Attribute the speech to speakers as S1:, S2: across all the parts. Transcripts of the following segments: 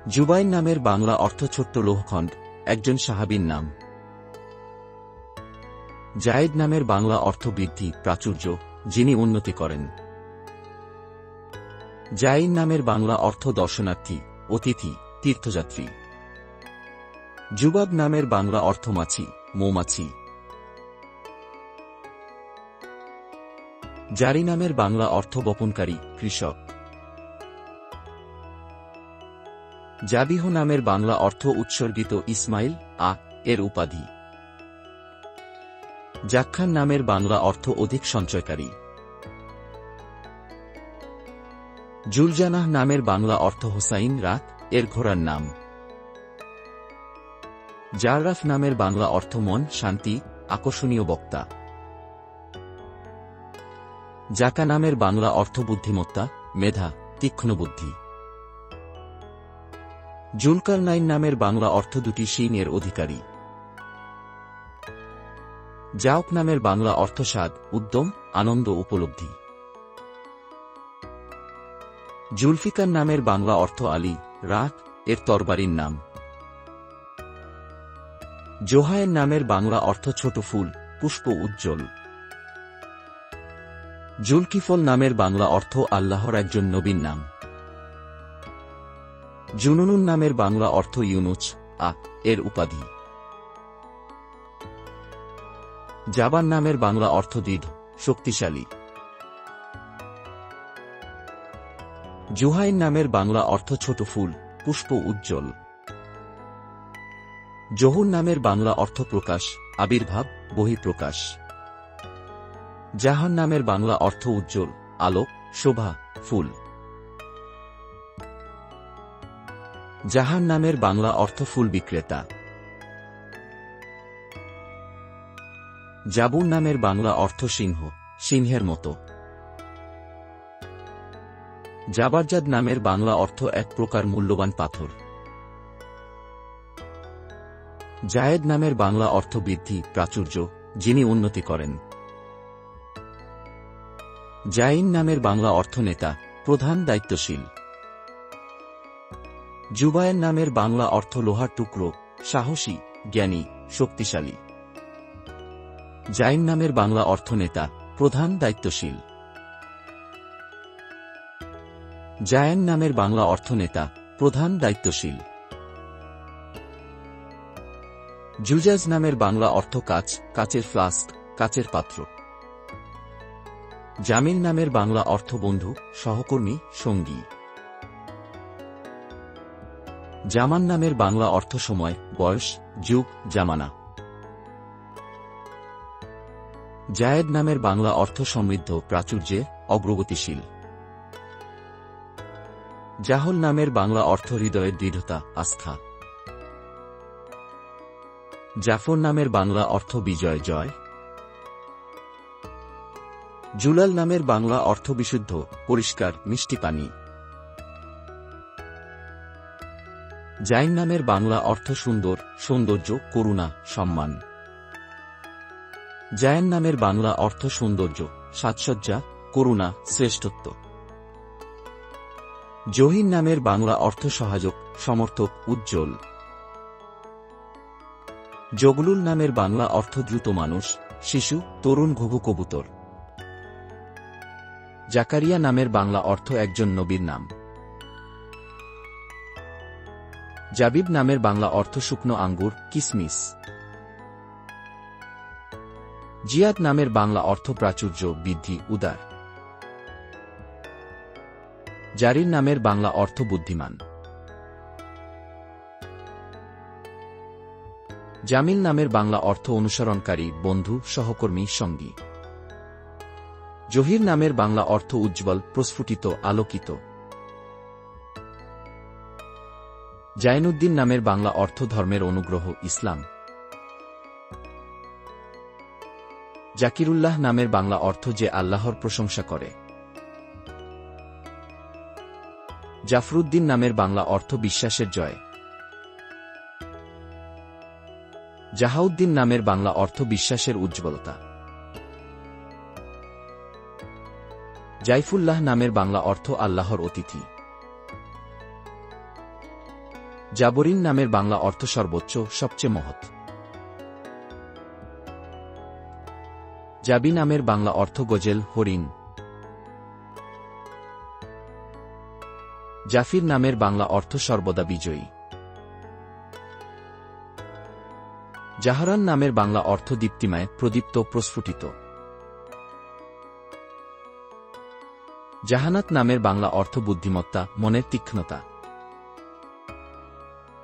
S1: জুবাইর নামের বাংলা অর্থ ছোট্ট লৌহখণ্ড, একজন সাহাবীর নাম। জায়েদ নামের বাংলা অর্থ বৃদ্ধি, প্রাচুর্য, যিনি উন্নতি করেন। জাইন নামের বাংলা অর্থ দর্শনার্থী, অতিথি, তীর্থযাত্রী। জুবাব নামের বাংলা অর্থ মাছি, মৌমাছি। জারি নামের বাংলা অর্থ বপনকারী, কৃষক। জাবিহ নামের বাংলা অর্থ উৎসর্গিত ইসমাইল এর উপাধি। জাক্কান নামের বাংলা অর্থ অধিক সঞ্চয়কারী। জুলজানাহ নামের বাংলা অর্থ হোসাইন এর ঘোড়ার নাম। জাররাফ নামের বাংলা অর্থ মন, শান্তি, আকর্ষণীয় বক্তা। জাকা নামের বাংলা অর্থ বুদ্ধিমত্তা, মেধা, তীক্ষ্ণ বুদ্ধি। জুলকারনাইন নামের বাংলা অর্থ দুটি শিং-এর অধিকারী। জাওক নামের বাংলা অর্থ স্বাদ, উদ্যম, আনন্দ, উপলব্ধি। জুলফিকার নামের বাংলা অর্থ আলী এর তরবারির নাম। জোহায়ের নামের বাংলা অর্থ ছোট ফুল, পুষ্প, উজ্জ্বল। জুলকিফল নামের বাংলা অর্থ আল্লাহর একজন নবীর নাম। জুনুনুন নামের বাংলা অর্থ ইউনুস এর উপাধি। জাবান নামের বাংলা অর্থ দৃঢ়, শক্তিশালী। জুহাইন নামের বাংলা অর্থ ছোট ফুল, পুষ্প, উজ্জ্বল। জহুর নামের বাংলা অর্থ প্রকাশ, আবির্ভাব, বহিঃপ্রকাশ। জাহান নামের বাংলা অর্থ উজ্জ্বল, আলোক, শোভা, ফুল। জাহান নামের বাংলা অর্থ ফুল বিক্রেতা। জাবুর নামের বাংলা অর্থ সিংহ, সিংহের মতো। জাবারজাদ নামের বাংলা অর্থ এক প্রকার মূল্যবান পাথর। জায়েদ নামের বাংলা অর্থ বৃদ্ধি, প্রাচুর্য, যিনি উন্নতি করেন। জাইন নামের বাংলা অর্থ নেতা, প্রধান, দায়িত্বশীল। জুবায়ের নামের বাংলা অর্থ লোহার টুকরো, সাহসী, জ্ঞানী, শক্তিশালী। জাইন নামের বাংলা অর্থ নেতা, প্রধান, দায়িত্বশীল। জায়েন নামের বাংলা অর্থ নেতা, প্রধান, দায়িত্বশীল। জুজাজ নামের বাংলা অর্থ কাচ, কাচের ফ্লাস্ক, কাচের পাত্র। জামিল নামের বাংলা অর্থ বন্ধু, সহকর্মী, সঙ্গী। জামান নামের বাংলা অর্থ সময়, বয়স, যুগ, জামানা। জায়েদ নামের বাংলা অর্থ সমৃদ্ধ, প্রাচুর্যে, অগ্রগতিশীল। জাহল নামের বাংলা অর্থ হৃদয়ের দৃঢ়তা, আস্থা। জাফর নামের বাংলা অর্থ বিজয়, জয়। জুলাল নামের বাংলা অর্থ বিশুদ্ধ, পরিষ্কার, মিষ্টি পানি। জাইন নামের বাংলা অর্থ সুন্দর, সৌন্দর্য, করুণা, সম্মান। জায়েন নামের বাংলা অর্থ সৌন্দর্য, সাজসজ্জা, করুণা, শ্রেষ্ঠত্ব। জহিন নামের বাংলা অর্থ সহায়ক, সমর্থক, উজ্জ্বল। জগলুল নামের বাংলা অর্থ দ্রুত মানুষ, শিশু, তরুণ, ঘুঘু, কবুতর। জাকারিয়া নামের বাংলা অর্থ একজন নবীর নাম। জাবিব নামের বাংলা অর্থ শুকনো আঙ্গুর, কিসমিস। জিয়াদ নামের বাংলা অর্থ প্রাচুর্য, বৃদ্ধি, উদার। জারির নামের বাংলা অর্থ বুদ্ধিমান। জামিল নামের বাংলা অর্থ অনুসরণকারী, বন্ধু, সহকর্মী, সঙ্গী। জহির নামের বাংলা অর্থ উজ্জ্বল, প্রস্ফুটিত, আলোকিত। জাইনুদ্দিন নামের বাংলা অর্থ ধর্মের অনুগ্রহ, ইসলাম। জাকিরুল্লাহ নামের বাংলা অর্থ যে আল্লাহর প্রশংসা করে। জাফরুদ্দিন নামের বাংলা অর্থ বিশ্বাসের জয়। জাহাউদ্দিন নামের বাংলা অর্থ বিশ্বাসের উজ্জ্বলতা। জাইফুল্লাহ নামের বাংলা অর্থ আল্লাহর অতিথি। জাবরিন নামের বাংলা অর্থ সর্বোচ্চ, সবচেয়ে মহৎ। জাবি নামের বাংলা অর্থ গজেল, হরিণ। জাফির নামের বাংলা অর্থ সর্বদা বিজয়ী। জাহরান নামের বাংলা অর্থ দীপ্তিময়, প্রদীপ্ত, প্রস্ফুটিত। জাহানাত নামের বাংলা অর্থ বুদ্ধিমত্তা, মনের তীক্ষ্ণতা।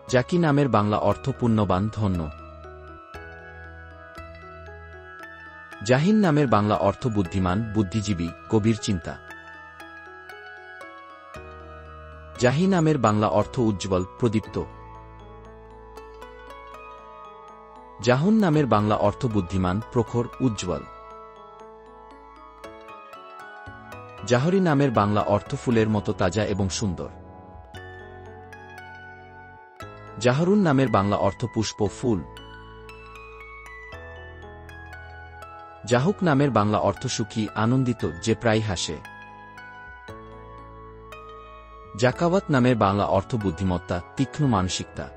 S1: জাকি নামের বাংলা অর্থ পুণ্যবান, ধন্য। জাহিন নামের বাংলা অর্থ বুদ্ধিমান, বুদ্ধিজীবী, গভীর চিন্তা। জাহি নামের বাংলা অর্থ উজ্জ্বল, প্রদীপ্ত। জাহুন নামের বাংলা অর্থ বুদ্ধিমান, প্রখর, উজ্জ্বল। জাহরি নামের বাংলা অর্থ ফুলের মতো তাজা এবং সুন্দর। জাহরুন নামের বাংলা অর্থ পুষ্প, ফুল। জাহুক নামের বাংলা অর্থ সুখী, আনন্দিত, যে প্রায় হাসে। জাকাওয়াত নামের বাংলা অর্থ বুদ্ধিমত্তা, তীক্ষ্ণ মানসিকতা।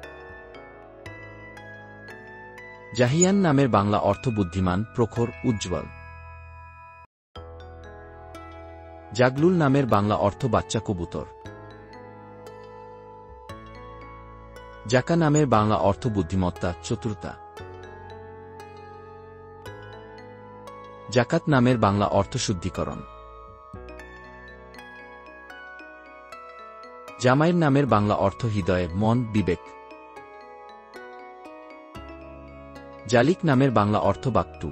S1: জাহিয়ান নামের বাংলা অর্থ বুদ্ধিমান, প্রখর, উজ্জ্বল। জাগলুল নামের বাংলা অর্থ বাচ্চা কবুতর। জাকা নামের বাংলা অর্থ বুদ্ধিমত্তা, চতুরতা। জাকাত নামের বাংলা অর্থ শুদ্ধিকরণ। জামাইর নামের বাংলা অর্থ হৃদয়, মন, বিবেক। জালিক নামের বাংলা অর্থ বাক্টু।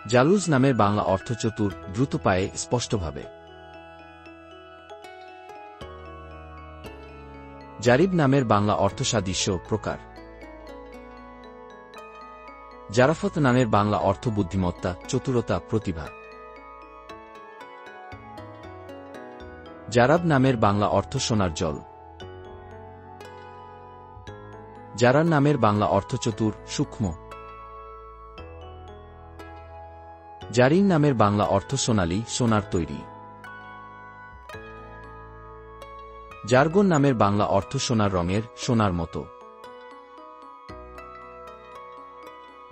S1: জালুজ নামের বাংলা অর্থ চতুর, দ্রুত পায়ে, স্পষ্টভাবে। জারিব নামের বাংলা অর্থ সাদৃশ্য, প্রকার। জারাফত নামের বাংলা অর্থ বুদ্ধিমত্তা, চতুরতা, প্রতিভা। জারাব নামের বাংলা অর্থ সোনার জল। জারার নামের বাংলা অর্থ চতুর, সূক্ষ্ম। জারিন নামের বাংলা অর্থ সোনালী, সোনার তৈরি। জার্গন নামের বাংলা অর্থ সোনার রঙের, সোনার মতো।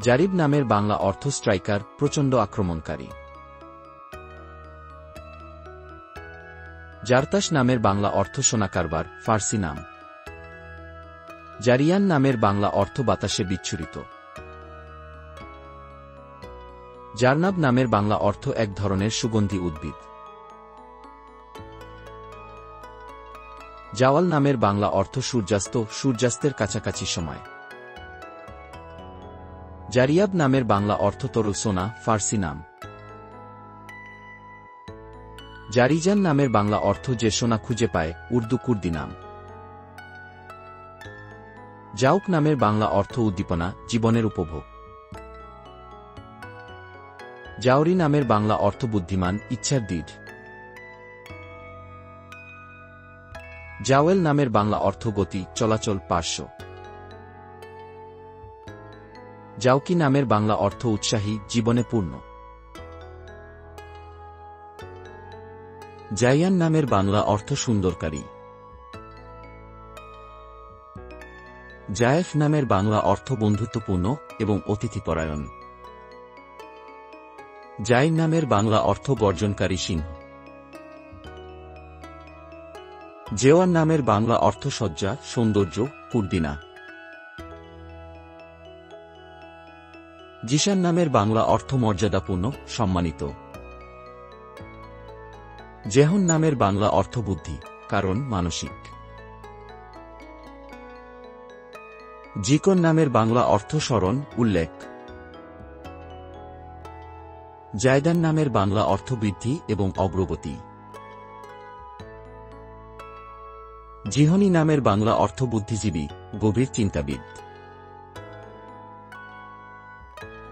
S1: জারিব নামের বাংলা অর্থ স্ট্রাইকার, প্রচণ্ড আক্রমণকারী। জারতাস নামের বাংলা অর্থ সোনা কারবার, ফার্সি নাম। জারিয়ান নামের বাংলা অর্থ বাতাসে বিচ্ছুরিত। জারনাব নামের বাংলা অর্থ এক ধরনের সুগন্ধি উদ্ভিদ। জাওয়াল নামের বাংলা অর্থ সূর্যাস্ত, সূর্যাস্তের কাছাকাছি সময়। জারিয়াব নামের বাংলা অর্থ তরল সোনা, ফার্সি নাম। জারিজান নামের বাংলা অর্থ যে সোনা খুঁজে পায়, উর্দু কুর্দি নাম। জাউক নামের বাংলা অর্থ উদ্দীপনা, জীবনের উপভোগ। জাওরি নামের বাংলা অর্থ বুদ্ধিমান, ইচ্ছার দৃঢ়। জাওয়েল নামের বাংলা অর্থ গতি, চলাচল, পার্শ্ব। জাউকি নামের বাংলা অর্থ উৎসাহী, জীবনে পূর্ণ। জাইয়ান নামের বাংলা অর্থ সুন্দরকারী। জায়েফ নামের বাংলা অর্থ বন্ধুত্বপূর্ণ এবং অতিথিপরায়ণ। জাইন নামের বাংলা অর্থ গর্জনকারী সিংহ। জেওয়ান নামের বাংলা অর্থ সজ্জা, সৌন্দর্য, কুর্দিনা। জিশান নামের বাংলা অর্থ মর্যাদাপূর্ণ, সম্মানিত। জেহন নামের বাংলা অর্থ বুদ্ধি, কারণ মানসিক। জিকন নামের বাংলা অর্থ স্মরণ, উল্লেখ। জায়দান নামের বাংলা অর্থ বৃদ্ধি এবং অগ্রগতি। জিহনি নামের বাংলা অর্থ বুদ্ধিজীবী, গভীর চিন্তাবিদ।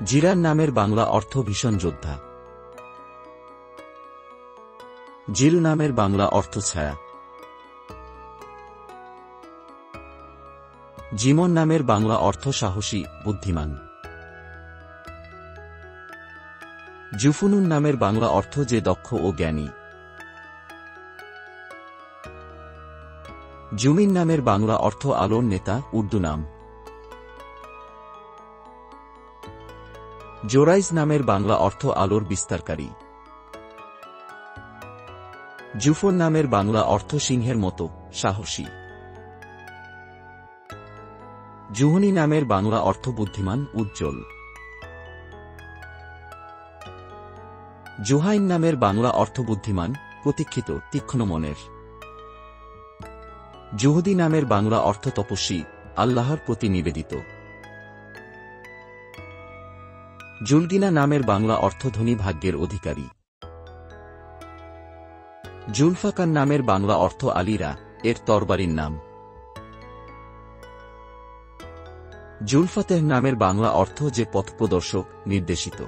S1: জিরান নামের বাংলা অর্থ ভীষণ যোদ্ধা। জিল নামের বাংলা অর্থ ছায়া। জিমন নামের বাংলা অর্থ সাহসী, বুদ্ধিমান। জুফুনুন নামের বাংলা অর্থ যে দক্ষ ও জ্ঞানী। জুমিন নামের বাংলা অর্থ আলোর নেতা, উর্দু নাম। জোরাইজ নামের বাংলা অর্থ আলোর বিস্তারকারী। জুফর নামের বাংলা অর্থ সিংহের মতো, সাহসী। জুহনি নামের বাংলা অর্থ বুদ্ধিমান, উজ্জ্বল। জুহাইন নামের বাংলা অর্থ বুদ্ধিমান, প্রতীক্ষিত, তীক্ষ্ণ মনের। জুহদি নামের বাংলা অর্থ তপস্বী, আল্লাহর প্রতি নিবেদিত। জুলগিনা নামের বাংলা অর্থ ধনী, ভাগ্যের অধিকারী। জুলফাকার নামের বাংলা অর্থ আলীরা, এর তরবারির নাম। জুলফাতেহ নামের বাংলা অর্থ যে পথপ্রদর্শক, নির্দেশিত।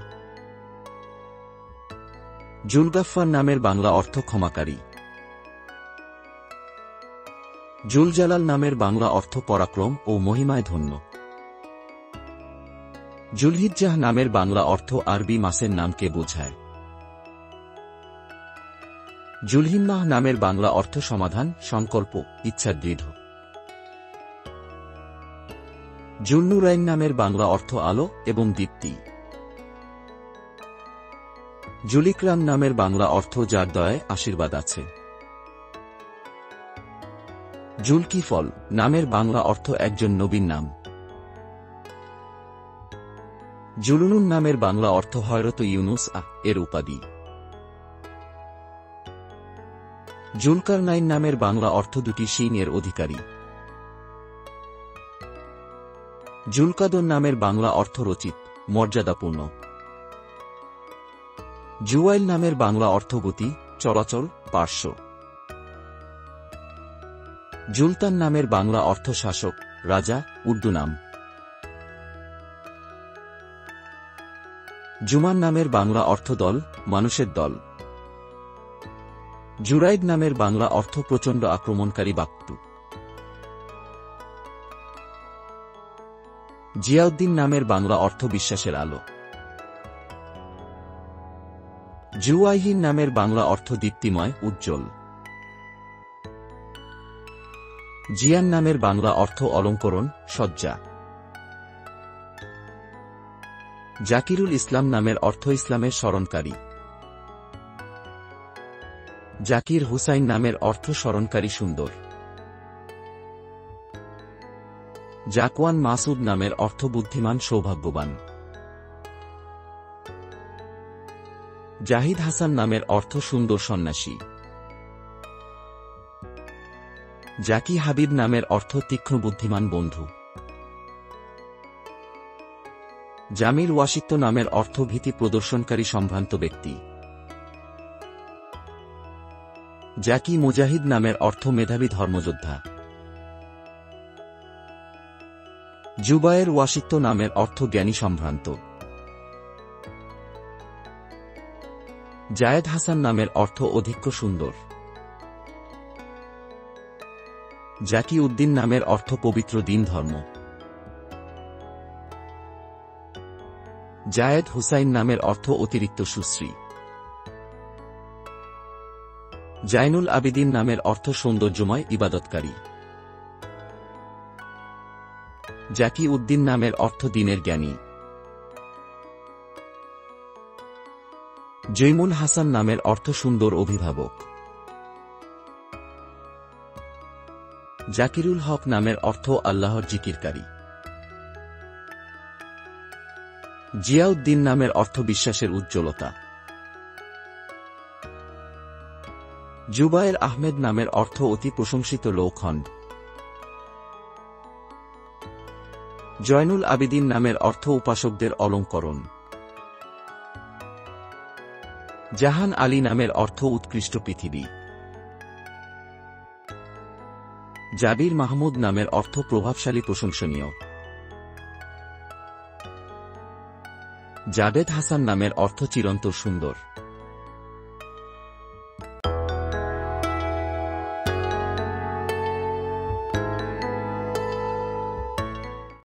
S1: জুলগাফফার নামের বাংলা অর্থ ক্ষমাকারী। জুলজালাল নামের বাংলা অর্থ পরাক্রম ও মহিমায় ধন্য। জুলহিজ্জাহ নামের বাংলা অর্থ আরবি মাসের নামকে বোঝায়। জুলহিম্মাহ নামের বাংলা অর্থ সমাধান, সংকল্প, ইচ্ছা দৃঢ়। জুলনুরাইন নামের বাংলা অর্থ আলো এবং দীপ্তি। জুলিকরাম নামের বাংলা অর্থ যার দয়ায় আশীর্বাদ আছে। জুলকিফল নামের বাংলা অর্থ একজন নবীর নাম। জুলুনুন নামের বাংলা অর্থ হযরত ইউনুস এর উপাধি। জুলকারনাইন নামের বাংলা অর্থ দুটি শিং এর অধিকারী। জুলকাদর নামের বাংলা অর্থ রচিত, মর্যাদাপূর্ণ। জুয়াইল নামের বাংলা অর্থ গতি, চলাচল, পার্শ্ব। জুলতান নামের বাংলা অর্থ শাসক, রাজা, উর্দু নাম। জুমান নামের বাংলা অর্থ দল, মানুষের দল। জুরাইদ নামের বাংলা অর্থ প্রচণ্ড আক্রমণকারী বাক্টু। জিয়াউদ্দিন নামের বাংলা অর্থ বিশ্বাসের আলো। জুয়াইহিন নামের বাংলা অর্থ দীপ্তিময়, উজ্জ্বল। জিয়ান নামের বাংলা অর্থ অলঙ্করণ, সজ্জা। জাকিরুল ইসলাম নামের অর্থ ইসলামের স্মরণকারী। জাকির হুসাইন নামের অর্থ স্মরণকারী, সুন্দর। জাকওয়ান মাসুদ নামের অর্থ বুদ্ধিমান, সৌভাগ্যবান। জাহিদ হাসান নামের অর্থ সুন্দর সন্ন্যাসী। জাকি হাবিব নামের অর্থ তীক্ষ্ণ বুদ্ধিমান বন্ধু। জামির ওয়াশিত্য নামের অর্থ ভীতি প্রদর্শনকারী সম্ভ্রান্ত ব্যক্তি। জাকি মুজাহিদ নামের অর্থ মেধাবী ধর্মযোদ্ধা। জুবায়ের ওয়াশিত্য নামের অর্থ জ্ঞানী সম্ভ্রান্ত। জায়েদ হাসান নামের অর্থ অধিক সুন্দর। জাকি উদ্দিন নামের অর্থ পবিত্র দিন ধর্ম। জায়েদ হুসাইন নামের অর্থ অতিরিক্ত সুশ্রী। জাইনুল আবিদিন নামের অর্থ সৌন্দর্যময়, ইবাদতকারী। জাকি উদ্দিন নামের অর্থ দিনের জ্ঞানী। জৈমুল হাসান নামের অর্থ সুন্দর অভিভাবক। জাকিরুল হক নামের অর্থ আল্লাহর জিকিরকারী। জিয়াউদ্দিন নামের অর্থ বিশ্বাসের উজ্জ্বলতা। জুবায়ের আহমেদ নামের অর্থ অতি প্রশংসিত লোক হন। জয়নুল আবিদিন নামের অর্থ উপাসকদের অলঙ্করণ। জাহান আলী নামের অর্থ উৎকৃষ্ট পৃথিবী। জাবির মাহমুদ নামের অর্থ প্রভাবশালী, প্রশংসনীয়। জাবেদ হাসান নামের অর্থ চিরন্তর সুন্দর।